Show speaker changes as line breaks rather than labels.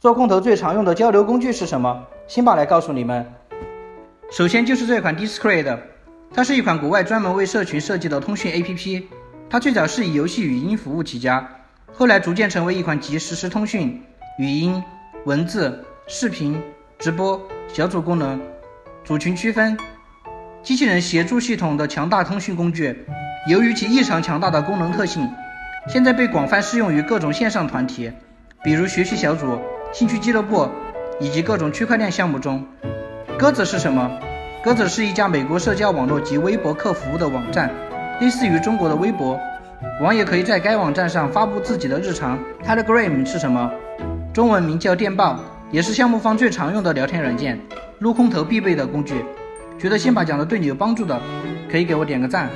做空投最常用的交流工具是什么？辛巴来告诉你们。首先就是这款 Discord， 它是一款国外专门为社群设计的通讯 APP。它最早是以游戏语音服务起家，后来逐渐成为一款集实时通讯、语音、文字、视频、直播、小组功能、组群区分、机器人协助系统的强大通讯工具。由于其异常强大的功能特性，现在被广泛适用于各种线上团体，比如学习小组、兴趣俱乐部以及各种区块链项目中。鸽子是什么？鸽子是一家美国社交网络及微博客服务的网站，类似于中国的微博。网友可以在该网站上发布自己的日常。Telegram 是什么？中文名叫电报，也是项目方最常用的聊天软件，撸空投必备的工具。觉得辛巴讲的对你有帮助的，可以给我点个赞。